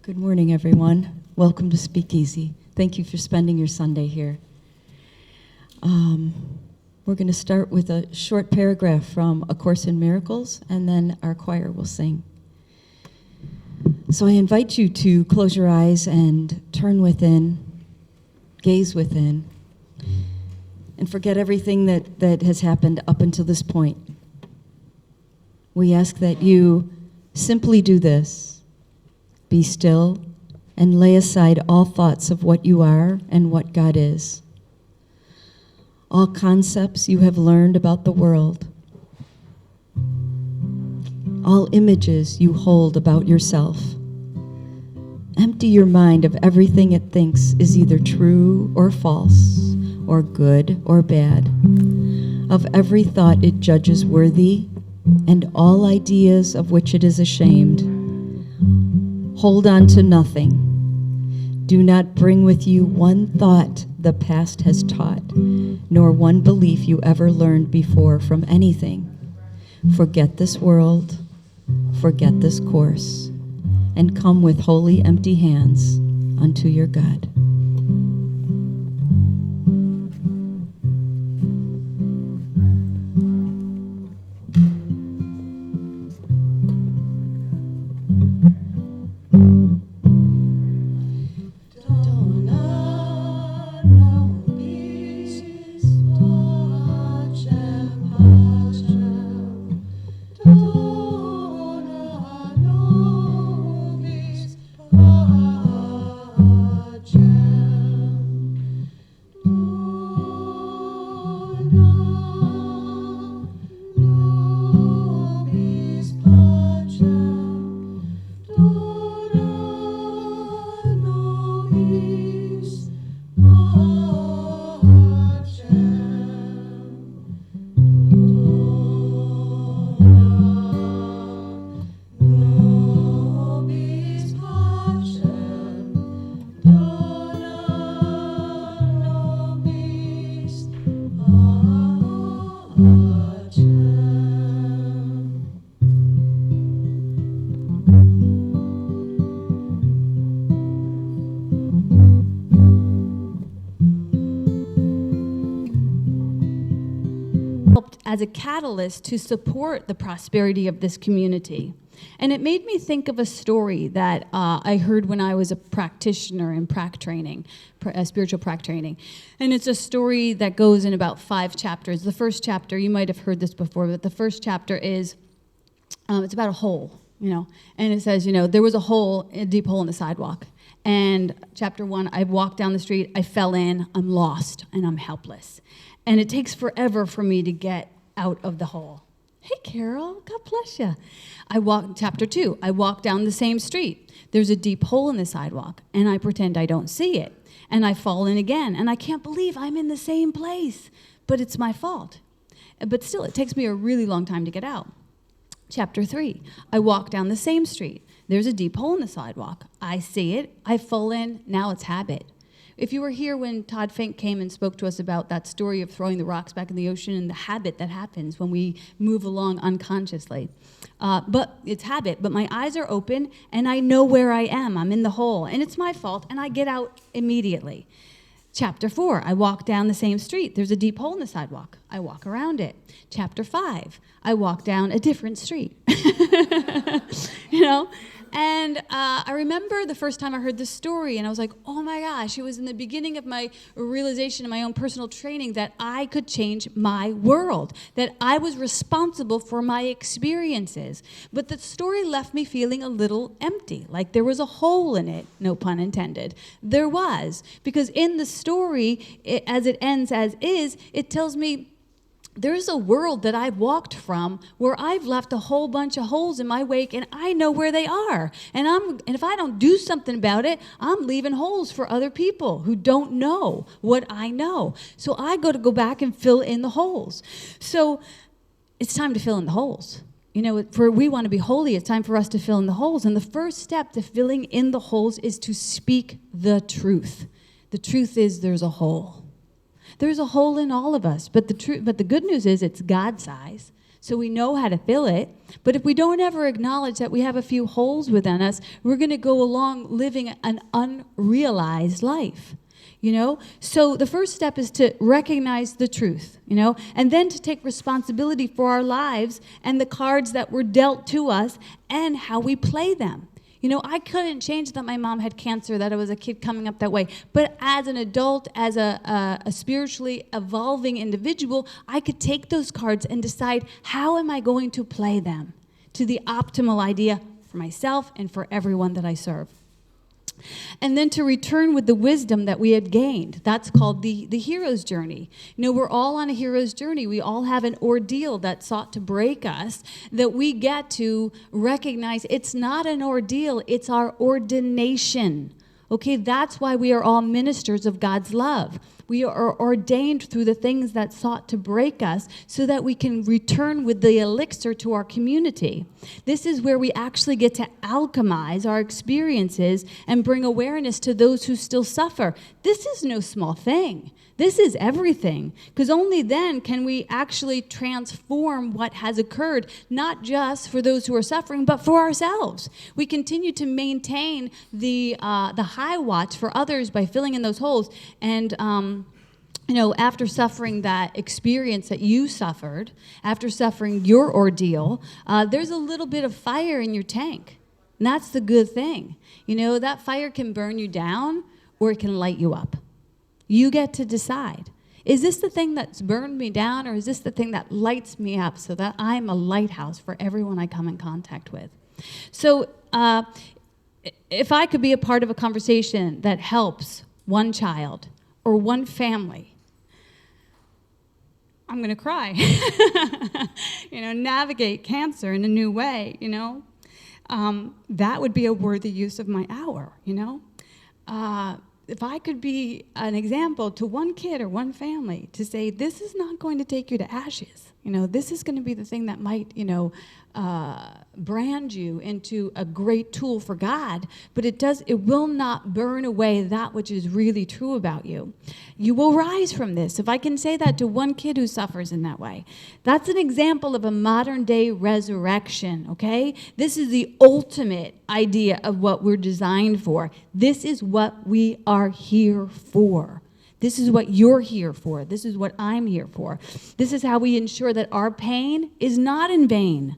Good morning, everyone. Welcome to Speakeasy. Thank you for spending your Sunday here. We're going to start with a short paragraph from A Course in Miracles, and then our choir will sing. So I invite you to close your eyes and turn within, gaze within, and forget everything that has happened up until this point. We ask that you simply do this. Be still and lay aside all thoughts of what you are and what God is. All concepts you have learned about the world. All images you hold about yourself. Empty your mind of everything it thinks is either true or false, or good or bad, of every thought it judges worthy, and all ideas of which it is ashamed. Hold on to nothing. Do not bring with you one thought the past has taught, nor one belief you ever learned before from anything. Forget this world, forget this course, and come with holy empty hands unto your God. As a catalyst to support the prosperity of this community. And it made me think of a story that I heard when I was a practitioner in spiritual prac training. And it's a story that goes in about 5 chapters. The first chapter, you might have heard this before, but the first chapter is, it's about a hole, and it says, there was a deep hole in the sidewalk. And chapter 1, I walked down the street, I fell in, I'm lost, and I'm helpless. And it takes forever for me to get out of the hole. Hey, Carol, God bless you. Chapter 2, I walk down the same street. There's a deep hole in the sidewalk, and I pretend I don't see it. And I fall in again, and I can't believe I'm in the same place, but it's my fault. But still, it takes me a really long time to get out. Chapter 3, I walk down the same street. There's a deep hole in the sidewalk. I see it, I fall in, now it's habit. If you were here when Todd Fink came and spoke to us about that story of throwing the rocks back in the ocean and the habit that happens when we move along unconsciously. But it's habit, but my eyes are open and I know where I am. I'm in the hole and it's my fault and I get out immediately. Chapter 4, I walk down the same street. There's a deep hole in the sidewalk. I walk around it. Chapter 5, I walk down a different street. And I remember the first time I heard this story, and I was like, oh my gosh, it was in the beginning of my realization in my own personal training that I could change my world, that I was responsible for my experiences. But the story left me feeling a little empty, like there was a hole in it, no pun intended. There was, because in the story, as it ends as is, it tells me there's a world that I've walked from where I've left a whole bunch of holes in my wake and I know where they are. And if I don't do something about it, I'm leaving holes for other people who don't know what I know. So I got to go back and fill in the holes. So it's time to fill in the holes. For we want to be holy, it's time for us to fill in the holes. And the first step to filling in the holes is to speak the truth. The truth is there's a hole. There's a hole in all of us, but the good news is it's God size. So we know how to fill it. But if we don't ever acknowledge that we have a few holes within us, we're going to go along living an unrealized life. So the first step is to recognize the truth, and then to take responsibility for our lives and the cards that were dealt to us and how we play them. I couldn't change that my mom had cancer, that I was a kid coming up that way. But as an adult, as a spiritually evolving individual, I could take those cards and decide, how am I going to play them to the optimal idea for myself and for everyone that I serve? And then to return with the wisdom that we had gained. That's called the hero's journey. We're all on a hero's journey. We all have an ordeal that sought to break us, that we get to recognize it's not an ordeal, it's our ordination. Okay, that's why we are all ministers of God's love. We are ordained through the things that sought to break us so that we can return with the elixir to our community. This is where we actually get to alchemize our experiences and bring awareness to those who still suffer. This is no small thing. This is everything, because only then can we actually transform what has occurred, not just for those who are suffering, but for ourselves. We continue to maintain the high watch for others by filling in those holes. And after suffering that experience that you suffered, after suffering your ordeal, there's a little bit of fire in your tank. And that's the good thing. That fire can burn you down or it can light you up. You get to decide. Is this the thing that's burned me down, or is this the thing that lights me up so that I'm a lighthouse for everyone I come in contact with? So if I could be a part of a conversation that helps one child or one family, I'm going to cry. Navigate cancer in a new way, that would be a worthy use of my hour, If I could be an example to one kid or one family to say, this is not going to take you to ashes. This is going to be the thing that might, brand you into a great tool for God, but it will not burn away that which is really true about you. You will rise from this. If I can say that to one kid who suffers in that way, that's an example of a modern day resurrection, okay? This is the ultimate idea of what we're designed for. This is what we are here for. This is what you're here for. This is what I'm here for. This is how we ensure that our pain is not in vain,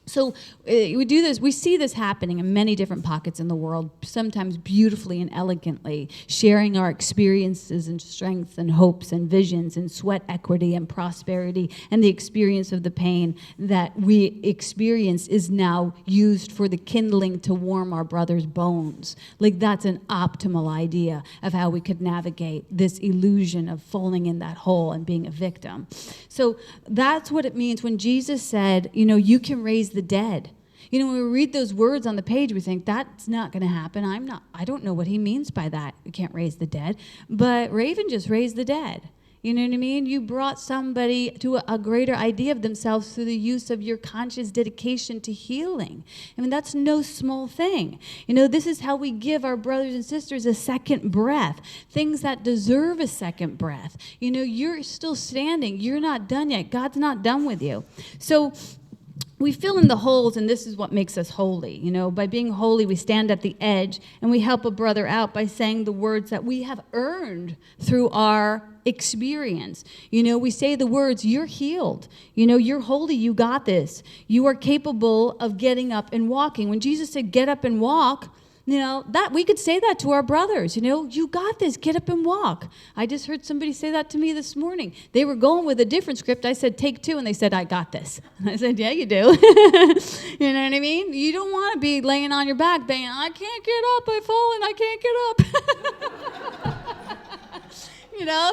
So we do this. We see this happening in many different pockets in the world, sometimes beautifully and elegantly, sharing our experiences and strengths and hopes and visions and sweat equity and prosperity, and the experience of the pain that we experience is now used for the kindling to warm our brother's bones. Like, that's an optimal idea of how we could navigate this illusion of falling in that hole and being a victim. So that's what it means when Jesus said, you can raise the dead. When we read those words on the page, we think that's not going to happen. I don't know what he means by that. You can't raise the dead. But Raven just raised the dead. You know what I mean? You brought somebody to a greater idea of themselves through the use of your conscious dedication to healing. That's no small thing. This is how we give our brothers and sisters a second breath, things that deserve a second breath. You're still standing. You're not done yet. God's not done with you. So we fill in the holes, and this is what makes us holy. By being holy, we stand at the edge, and we help a brother out by saying the words that we have earned through our experience. We say the words, you're healed. You're holy, you got this. You are capable of getting up and walking. When Jesus said, get up and walk, that we could say that to our brothers. You got this, get up and walk. I just heard somebody say that to me this morning. They were going with a different script. I said, take two, and they said, I got this. And I said, yeah, you do. You know what I mean? You don't want to be laying on your back saying, I can't get up, I've fallen, I can't get up.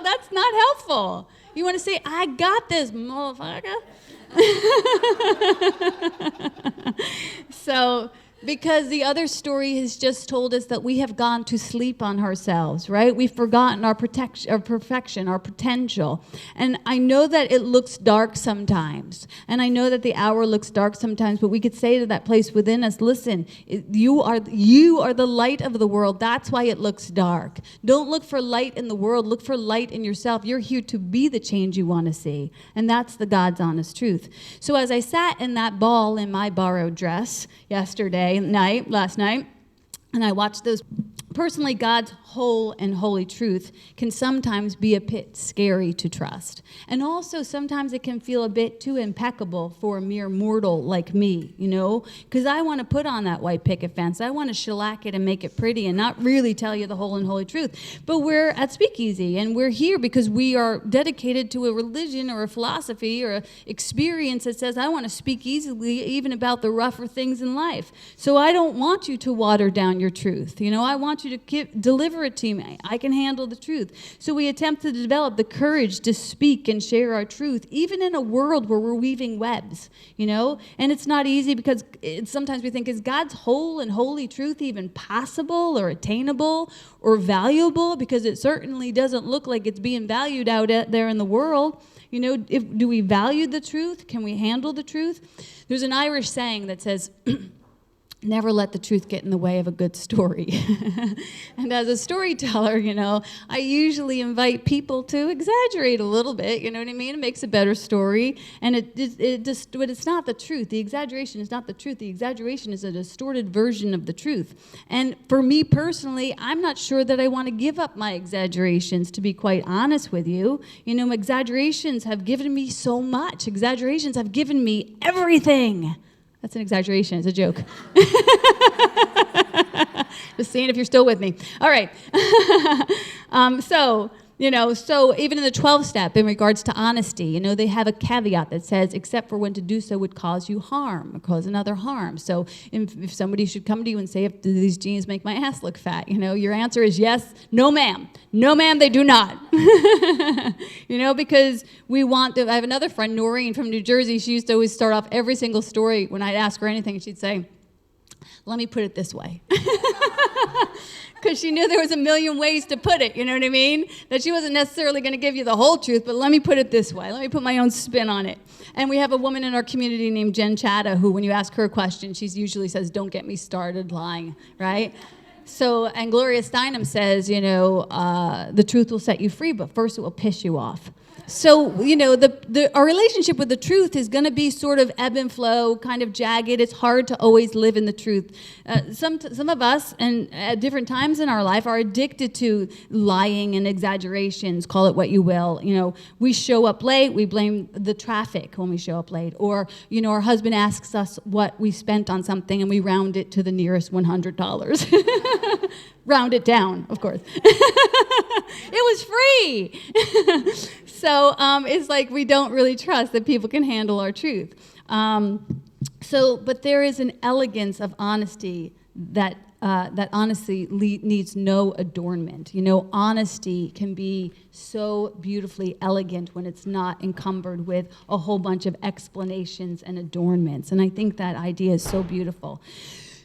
That's not helpful. You want to say, I got this, motherfucker. So Because the other story has just told us that we have gone to sleep on ourselves, right? We've forgotten our perfection, our potential. And I know that it looks dark sometimes. And I know that the hour looks dark sometimes, but we could say to that place within us, listen, you are the light of the world. That's why it looks dark. Don't look for light in the world. Look for light in yourself. You're here to be the change you want to see. And that's the God's honest truth. So as I sat in that ball in my borrowed dress last night, and I watched those. Personally, God's whole and holy truth can sometimes be a bit scary to trust. And also, sometimes it can feel a bit too impeccable for a mere mortal like me, because I want to put on that white picket fence. I want to shellac it and make it pretty and not really tell you the whole and holy truth. But we're at Speakeasy, and we're here because we are dedicated to a religion or a philosophy or an experience that says, I want to speak easily even about the rougher things in life. So I don't want you to water down your truth. I want you to deliver it to me. I can handle the truth. So we attempt to develop the courage to speak and share our truth, even in a world where we're weaving webs, And it's not easy because sometimes we think, is God's whole and holy truth even possible or attainable or valuable? Because it certainly doesn't look like it's being valued out there in the world. Do we value the truth? Can we handle the truth? There's an Irish saying that says, never let the truth get in the way of a good story. And as a storyteller, I usually invite people to exaggerate a little bit, you know what I mean? It makes a better story. And but it's not the truth. The exaggeration is not the truth. The exaggeration is a distorted version of the truth. And for me personally, I'm not sure that I want to give up my exaggerations, to be quite honest with you. Exaggerations have given me so much. Exaggerations have given me everything. That's an exaggeration. It's a joke. Just seeing if you're still with me. All right. So even in the 12-step, in regards to honesty, they have a caveat that says, except for when to do so would cause you harm or cause another harm. So if somebody should come to you and say, do these jeans make my ass look fat? Your answer is yes, no, ma'am. No, ma'am, they do not. Because I have another friend, Maureen from New Jersey. She used to always start off every single story when I'd ask her anything, and she'd say, let me put it this way. Because she knew there was a million ways to put it, you know what I mean? That she wasn't necessarily going to give you the whole truth, but let me put it this way. Let me put my own spin on it. And we have a woman in our community named Jen Chatta, who, when you ask her a question, she usually says, don't get me started lying, right? So, and Gloria Steinem says, the truth will set you free, but first it will piss you off. So, our relationship with the truth is going to be sort of ebb and flow, kind of jagged. It's hard to always live in the truth. Some of us, and at different times in our life, are addicted to lying and exaggerations, call it what you will. We show up late, we blame the traffic when we show up late. Or, our husband asks us what we spent on something, and we round it to the nearest $100. Round it down, of course. It was free. So it's like we don't really trust that people can handle our truth. But there is an elegance of honesty that honestly needs no adornment. Honesty can be so beautifully elegant when it's not encumbered with a whole bunch of explanations and adornments. And I think that idea is so beautiful.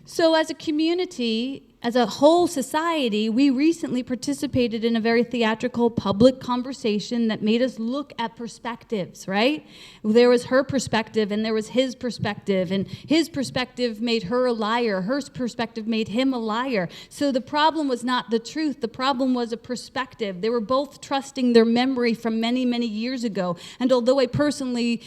So as a community, as a whole society, we recently participated in a very theatrical public conversation that made us look at perspectives, right? There was her perspective and there was his perspective, and his perspective made her a liar. Her perspective made him a liar. So the problem was not the truth. The problem was a perspective. They were both trusting their memory from many, many years ago. And although I personally,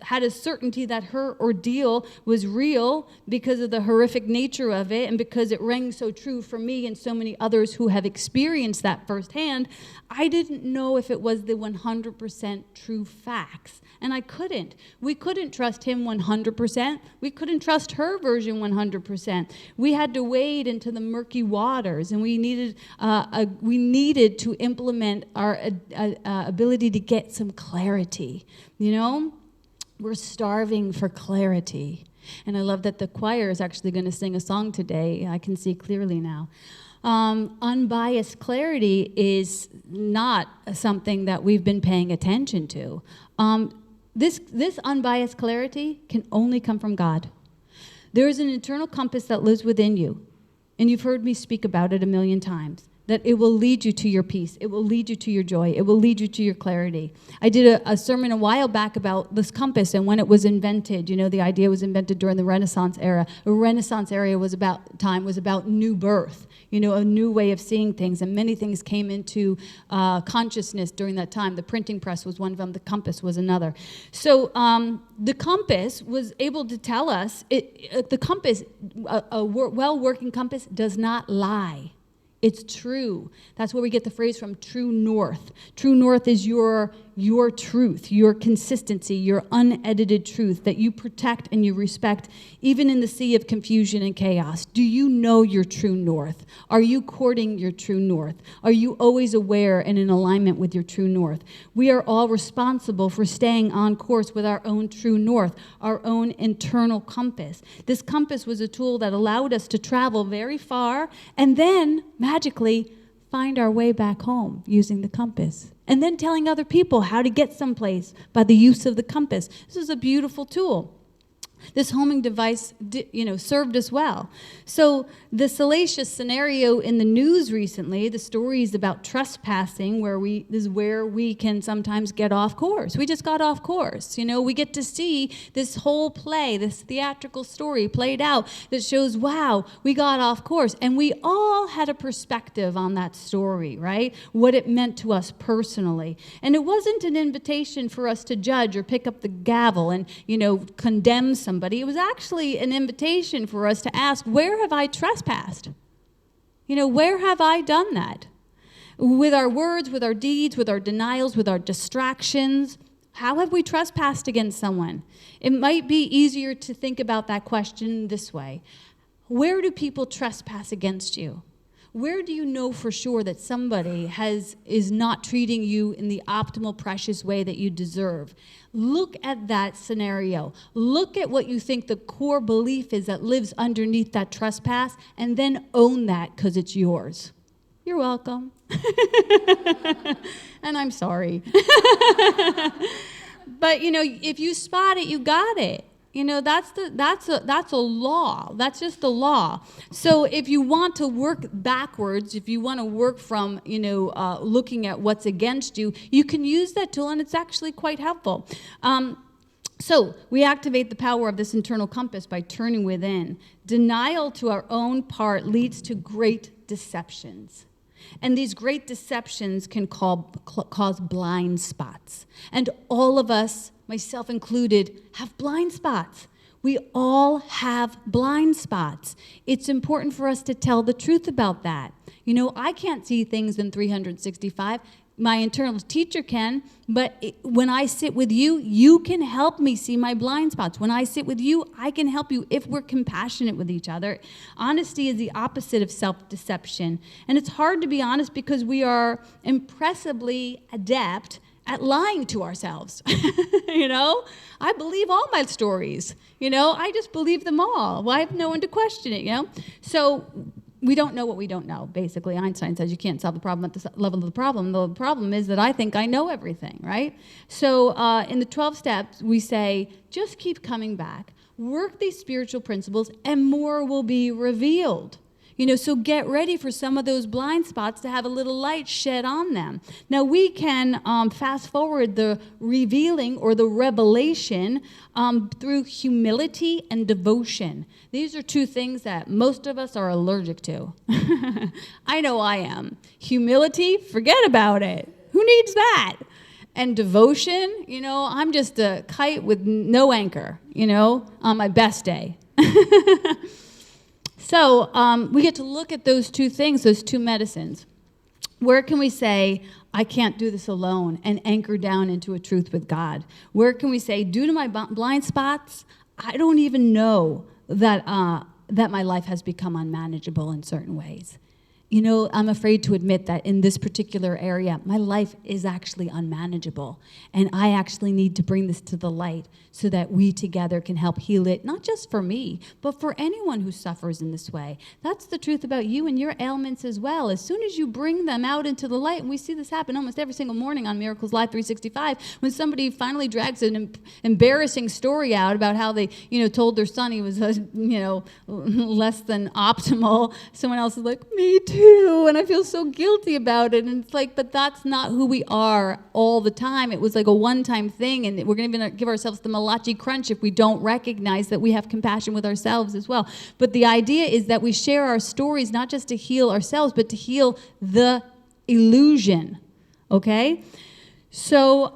had a certainty that her ordeal was real because of the horrific nature of it and because it rang so true for me and so many others who have experienced that firsthand, I didn't know if it was the 100% true facts. And I couldn't. We couldn't trust him 100%. We couldn't trust her version 100%. We had to wade into the murky waters, and we needed to implement our ability to get some clarity. We're starving for clarity. And I love that the choir is actually going to sing a song today. I can see clearly now. Unbiased clarity is not something that we've been paying attention to. This unbiased clarity can only come from God. There is an internal compass that lives within you, and you've heard me speak about it a million times, that it will lead you to your peace. It will lead you to your joy. It will lead you to your clarity. I did a sermon a while back about this compass and when it was invented. The idea was invented during the Renaissance era. The Renaissance era was about new birth, a new way of seeing things. And many things came into consciousness during that time. The printing press was one of them. The compass was another. So the compass was able to tell us, the compass, a well-working compass does not lie. It's true. That's where we get the phrase from, true north. True north is your truth, your consistency, your unedited truth that you protect and you respect, even in the sea of confusion and chaos. Do you know your true north? Are you courting your true north? Are you always aware and in alignment with your true north? We are all responsible for staying on course with our own true north, our own internal compass. This compass was a tool that allowed us to travel very far and then magically find our way back home using the compass. And then telling other people how to get someplace by the use of the compass. This is a beautiful tool. This homing device, served us well. So the salacious scenario in the news recently, the stories about trespassing, this is where we can sometimes get off course. We just got off course. We get to see this whole play, this theatrical story played out that shows, wow, we got off course. And we all had a perspective on that story, right? What it meant to us personally. And it wasn't an invitation for us to judge or pick up the gavel and, condemn somebody. It was actually an invitation for us to ask, where have I trespassed? Where have I done that? With our words, with our deeds, with our denials, with our distractions, how have we trespassed against someone? It might be easier to think about that question this way. Where do people trespass against you? Where do you know for sure that somebody is not treating you in the optimal, precious way that you deserve? Look at that scenario. Look at what you think the core belief is that lives underneath that trespass, and then own that because it's yours. You're welcome. And I'm sorry. But, if you spot it, you got it. That's a law. That's just the law. So if you want to work backwards, if you want to work from, looking at what's against you, you can use that tool, and it's actually quite helpful. So we activate the power of this internal compass by turning within. Denial to our own part leads to great deceptions. And these great deceptions can cause blind spots. And all of us, myself included, have blind spots. We all have blind spots. It's important for us to tell the truth about that. I can't see things in 365. My internal teacher can, but when I sit with you, you can help me see my blind spots. When I sit with you, I can help you if we're compassionate with each other. Honesty is the opposite of self-deception. And it's hard to be honest because we are impressively adept at lying to ourselves. I believe all my stories. I just believe them all. Well, I have no one to question it, So we don't know what we don't know, basically. Einstein says you can't solve the problem at the level of the problem. The problem is that I think I know everything, right? So in the 12 steps, we say, just keep coming back. Work these spiritual principles, and more will be revealed. So get ready for some of those blind spots to have a little light shed on them. Now, we can fast forward the revealing or the revelation through humility and devotion. These are two things that most of us are allergic to. I know I am. Humility, forget about it. Who needs that? And devotion, I'm just a kite with no anchor, on my best day. So we get to look at those two things, those two medicines. Where can we say, I can't do this alone, and anchor down into a truth with God? Where can we say, due to my blind spots, I don't even know that my life has become unmanageable in certain ways? I'm afraid to admit that in this particular area, my life is actually unmanageable. And I actually need to bring this to the light so that we together can help heal it, not just for me, but for anyone who suffers in this way. That's the truth about you and your ailments as well. As soon as you bring them out into the light, and we see this happen almost every single morning on Miracles Live 365, when somebody finally drags an embarrassing story out about how they, told their son he was, less than optimal, someone else is like, me too, and I feel so guilty about it. And it's like, but that's not who we are all the time. It was like a one-time thing, and we're going to give ourselves the malachi crunch if we don't recognize that we have compassion with ourselves as well. But the idea is that we share our stories not just to heal ourselves, but to heal the illusion, okay? So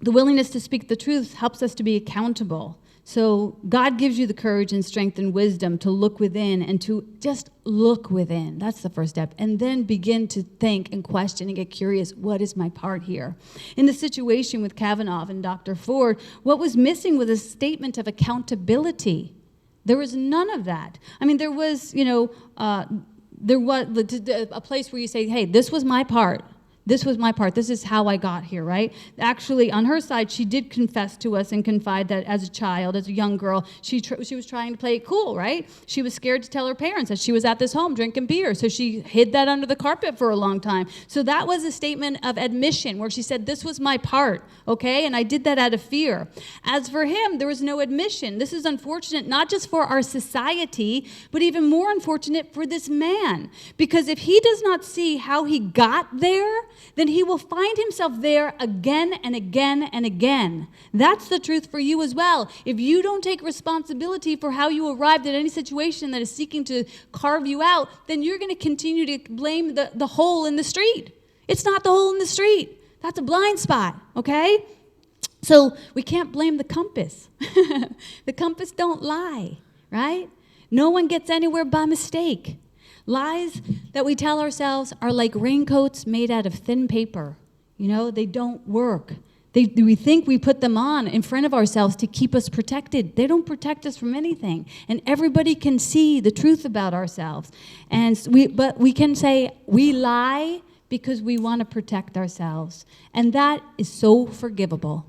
the willingness to speak the truth helps us to be accountable. So God gives you the courage and strength and wisdom to look within and to just look within. That's the first step. And then begin to think and question and get curious, what is my part here? In the situation with Kavanaugh and Dr. Ford, what was missing was a statement of accountability. There was none of that. I mean, there was, there was a place where you say, hey, this was my part. This was my part. This is how I got here, right? Actually, on her side, she did confess to us and confide that as a child, as a young girl, she was trying to play it cool, right? She was scared to tell her parents that she was at this home drinking beer, so she hid that under the carpet for a long time. So that was a statement of admission where she said, this was my part, okay? And I did that out of fear. As for him, there was no admission. This is unfortunate, not just for our society, but even more unfortunate for this man. Because if he does not see how he got there, then he will find himself there again and again and again. That's the truth for you as well. If you don't take responsibility for how you arrived at any situation that is seeking to carve you out, then you're going to continue to blame the hole in the street. It's not the hole in the street. That's a blind spot, okay? So we can't blame the compass. The compass don't lie, right? No one gets anywhere by mistake. Lies that we tell ourselves are like raincoats made out of thin paper. They don't work. We think we put them on in front of ourselves to keep us protected. They don't protect us from anything. And everybody can see the truth about ourselves. But we can say we lie because we want to protect ourselves. And that is so forgivable.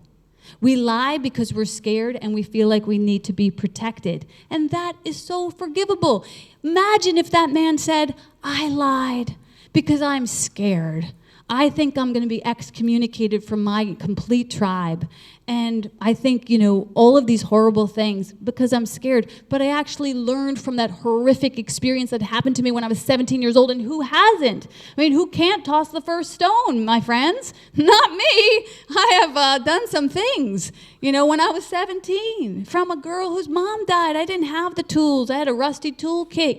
We lie because we're scared and we feel like we need to be protected. And that is so forgivable. Imagine if that man said, I lied because I'm scared. I think I'm going to be excommunicated from my complete tribe. And I think, all of these horrible things because I'm scared. But I actually learned from that horrific experience that happened to me when I was 17 years old. And who hasn't? I mean, who can't toss the first stone, my friends? Not me. I have done some things. When I was 17, from a girl whose mom died, I didn't have the tools. I had a rusty toolkit.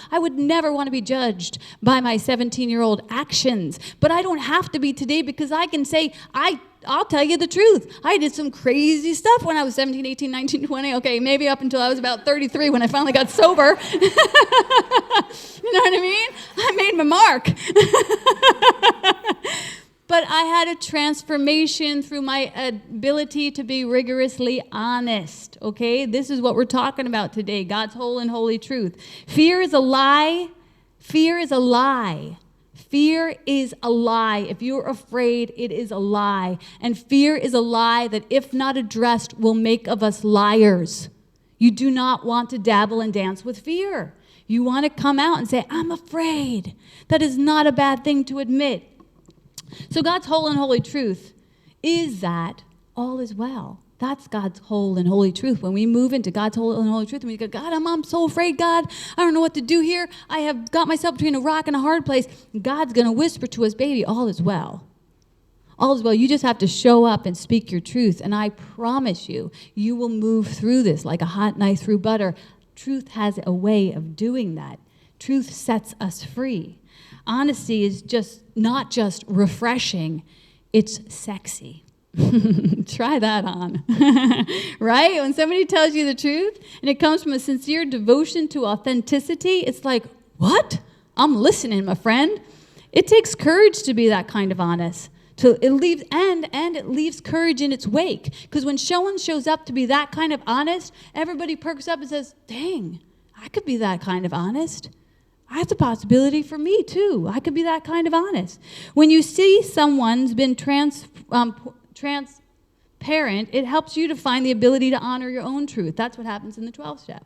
I would never want to be judged by my 17-year-old actions. But I don't have to be today because I can say, I'll tell you the truth. I did some crazy stuff when I was 17, 18, 19, 20. Okay, maybe up until I was about 33 when I finally got sober. You know what I mean? I made my mark. But I had a transformation through my ability to be rigorously honest, okay? This is what we're talking about today, God's whole and holy truth. Fear is a lie. Fear is a lie. Fear is a lie. If you're afraid, it is a lie. And fear is a lie that, if not addressed, will make of us liars. You do not want to dabble and dance with fear. You want to come out and say, I'm afraid. That is not a bad thing to admit. So God's whole and holy truth is that all is well. That's God's whole and holy truth. When we move into God's whole and holy truth, and we go, God, I'm so afraid, God. I don't know what to do here. I have got myself between a rock and a hard place. God's going to whisper to us, baby, all is well. All is well. You just have to show up and speak your truth. And I promise you, you will move through this like a hot knife through butter. Truth has a way of doing that. Truth sets us free. Honesty is not just refreshing, it's sexy. Try that on. Right? When somebody tells you the truth and it comes from a sincere devotion to authenticity, it's like, what? I'm listening, my friend. It takes courage to be that kind of honest. It leaves courage in its wake. Because when someone shows up to be that kind of honest, everybody perks up and says, dang, I could be that kind of honest. That's a possibility for me too. I could be that kind of honest. When you see someone's been transparent, it helps you to find the ability to honor your own truth. That's what happens in the 12-step.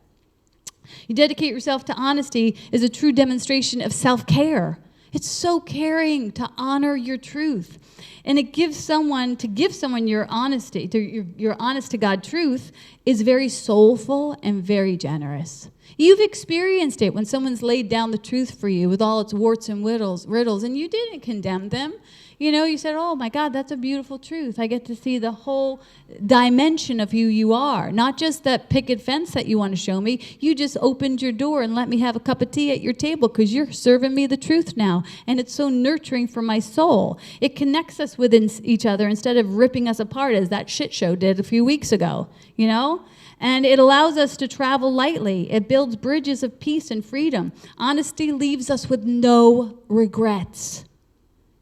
You dedicate yourself to honesty is a true demonstration of self-care. It's so caring to honor your truth. And it gives someone, to give someone your honesty, your honest to God truth is very soulful and very generous. You've experienced it when someone's laid down the truth for you with all its warts and riddles, and you didn't condemn them. You know, you said, oh my God, that's a beautiful truth. I get to see the whole dimension of who you are. Not just that picket fence that you want to show me. You just opened your door and let me have a cup of tea at your table because you're serving me the truth now. And it's so nurturing for my soul. It connects us with each other instead of ripping us apart as that shit show did a few weeks ago, you know? And it allows us to travel lightly. It builds bridges of peace and freedom. Honesty leaves us with no regrets.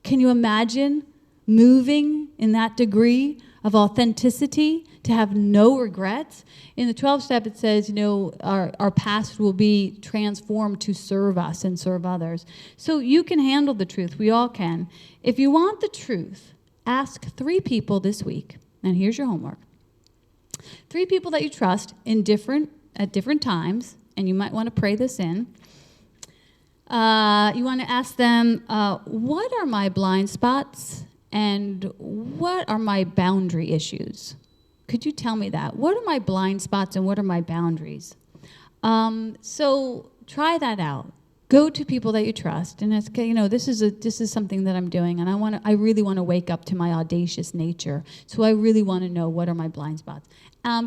Can you imagine moving in that degree of authenticity to have no regrets? In the 12-step, it says, you know, our past will be transformed to serve us and serve others. So you can handle the truth. We all can. If you want the truth, ask 3 people this week. And here's your homework. 3 people that you trust at different times, and you might want to pray this in. You want to ask them, what are my blind spots and what are my boundary issues? Could you tell me that? What are my blind spots and what are my boundaries? So try that out. Go to people that you trust and ask, you know, this is something that I'm doing, and I really want to wake up to my audacious nature. So I really want to know what are my blind spots.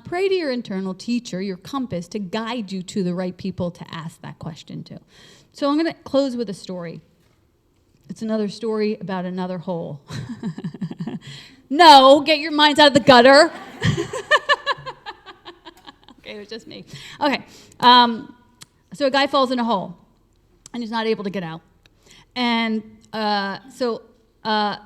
Pray to your internal teacher, your compass, to guide you to the right people to ask that question to. So I'm going to close with a story. It's another story about another hole. No, get your minds out of the gutter. Okay, it was just me. Okay, so a guy falls in a hole, and he's not able to get out. And so the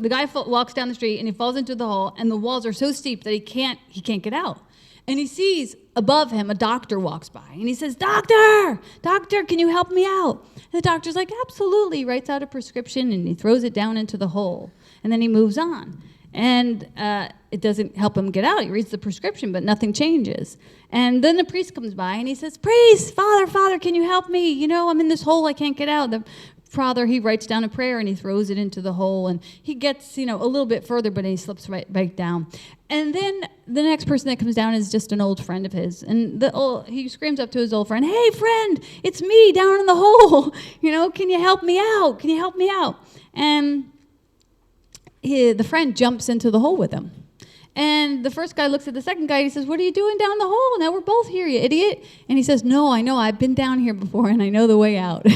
guy walks down the street, and he falls into the hole, and the walls are so steep that he can't get out. And he sees above him a doctor walks by, and he says, Doctor, can you help me out? And the doctor's like, absolutely. He writes out a prescription, and he throws it down into the hole. And then he moves on. And it doesn't help him get out. He reads the prescription, but nothing changes. And then the priest comes by, and he says, Priest, Father, can you help me? You know, I'm in this hole. I can't get out. The father, he writes down a prayer, and he throws it into the hole. And he gets, you know, a little bit further, but he slips right down. And then the next person that comes down is just an old friend of his. And he screams up to his old friend, Hey, friend, it's me down in the hole. You know, can you help me out? Can you help me out? And the friend jumps into the hole with him. And the first guy looks at the second guy. He says, What are you doing down the hole? Now we're both here, you idiot. And he says, No, I know. I've been down here before, and I know the way out.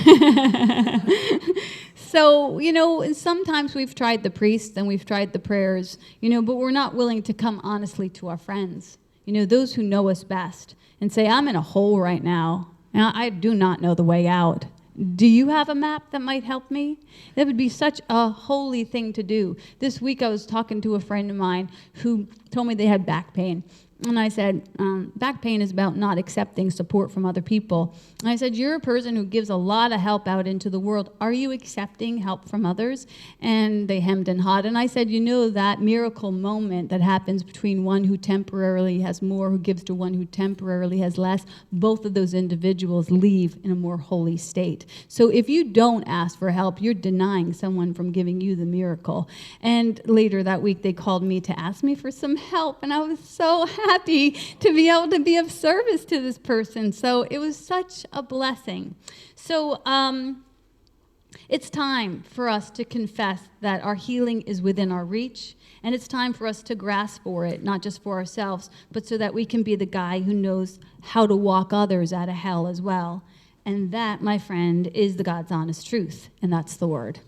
So, you know, and sometimes we've tried the priests and we've tried the prayers, you know, but we're not willing to come honestly to our friends, you know, those who know us best, and say, I'm in a hole right now, and I do not know the way out. Do you have a map that might help me? That would be such a holy thing to do. This week I was talking to a friend of mine who told me they had back pain. And I said, back pain is about not accepting support from other people. And I said, you're a person who gives a lot of help out into the world. Are you accepting help from others? And they hemmed and hawed. And I said, you know that miracle moment that happens between one who temporarily has more, who gives to one who temporarily has less, both of those individuals leave in a more holy state. So if you don't ask for help, you're denying someone from giving you the miracle. And later that week, they called me to ask me for some help. And I was so happy to be able to be of service to this person. So it was such a blessing. So it's time for us to confess that our healing is within our reach, and it's time for us to grasp for it, not just for ourselves, but so that we can be the guy who knows how to walk others out of hell as well. And that, my friend, is the God's honest truth, and that's the word.